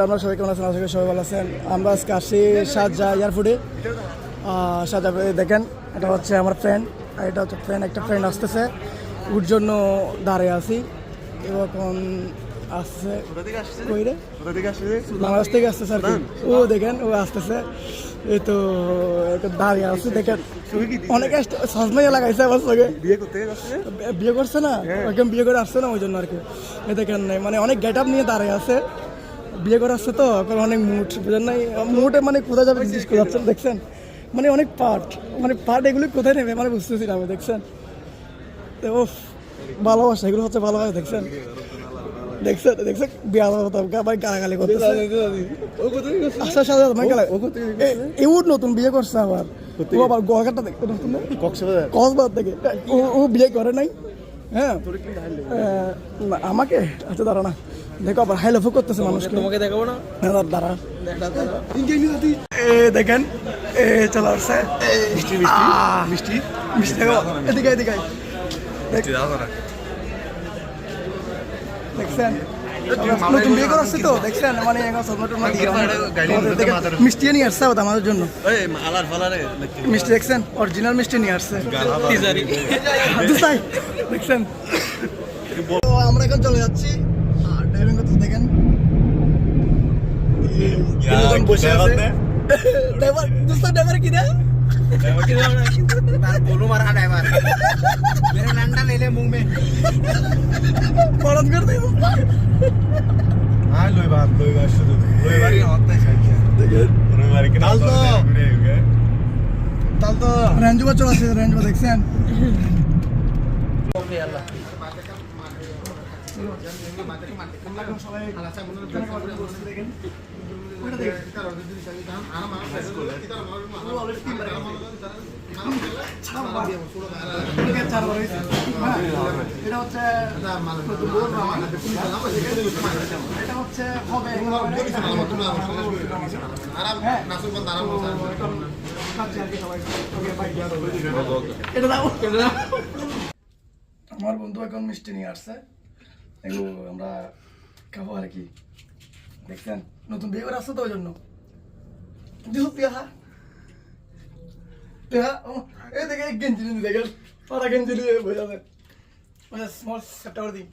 আমরা সবাই কেমন আছেন? আশা করি সবাই ভালো আছেন। আমরা আজকে আসছি শাহজাহ এয়ারপোর্টে। শাহজাহ দেখেন, এটা হচ্ছে আমার ফ্রেন্ড, আর এটা হচ্ছে একটা ফ্রেন্ড আসতেছে, ওর জন্য দাঁড়িয়ে আছি। এখন আসছে বাংলাদেশ থেকে আসতেছে আর কি। ও দেখেন, ও আসতেছে, এই তো দাঁড়িয়ে আসছে। দেখেন অনেক সজমাইয়া লাগাইছে আমার সঙ্গে, বিয়ে করছে না, একদম বিয়ে করে আসছে না, ওই জন্য আর কি। এই দেখেন মানে অনেক গেট আপ নিয়ে দাঁড়িয়ে আছে, বিয়ে করে আসছে তো এখন অনেক মুড, বুঝলেন নাই? মুডে মানে কোথায় যাবে জিজ্ঞেস করে যাচ্ছেন, দেখছেন মানে অনেক পার্ট এগুলো কোথায় নেবে মানে বুঝতেছি না আমি, দেখছেন তো ও ভালোবাসা এগুলো হচ্ছে ভালোবাসা, দেখছেন দেখছেন দেখছেন বিয়ে ভাই গালাগালি করতেছে। আচ্ছা সাথে এউর নতুন বিয়ে করছে আবার, ও আবার গোয়াঘাটটা দেখতে নতুন কক্সবাজার থেকে, ও বিয়ে করে নাই। হ্যাঁ আমাকে আচ্ছা দাঁড়া না, দেখো আবার হাই লাভ করতেছে মানুষকে, তোমাকে দেখাবো না দাঁড়া। দেখেন চলে আসছে মিষ্টি মিষ্টি মিষ্টি, এদিকে এদিকে দেখছেন নতুন বিয়ে করে আসছে তো, দেখছেন মানে মিষ্টি নিয়ে আসছে আমাদের জন্য, মিষ্টি দেখছেন অরিজিনাল মিষ্টি নিয়ে আসছে, দেখছেন। আমরা এখন চলে যাচ্ছি, ড্রাইভিং করতে দেখেন বসে আছে ড্রাইভার, দোস্ত ড্রাইভার কি না बोलू मारा ड्राइवर मेरे नंडा ले ले मुंह में मदद कर दे हां लोई बात शुरू लोई बारी होता है शायद लोई बारी के ताल तो रेंज में चला से रेंज में দেখছেন ওকে আল্লাহ আমার বন্ধু এখন মিষ্টি নিয়ে আসছে, এগুলো আমরা খাবো আর কি, দেখছেন নতুন বিয়ে করে আসছে তো ওই জন্য। এই দেখে গেঞ্জি দেখেন, ওরা গেঞ্জি দিয়ে বোঝা যায় স্মল সেপ্টার দিই।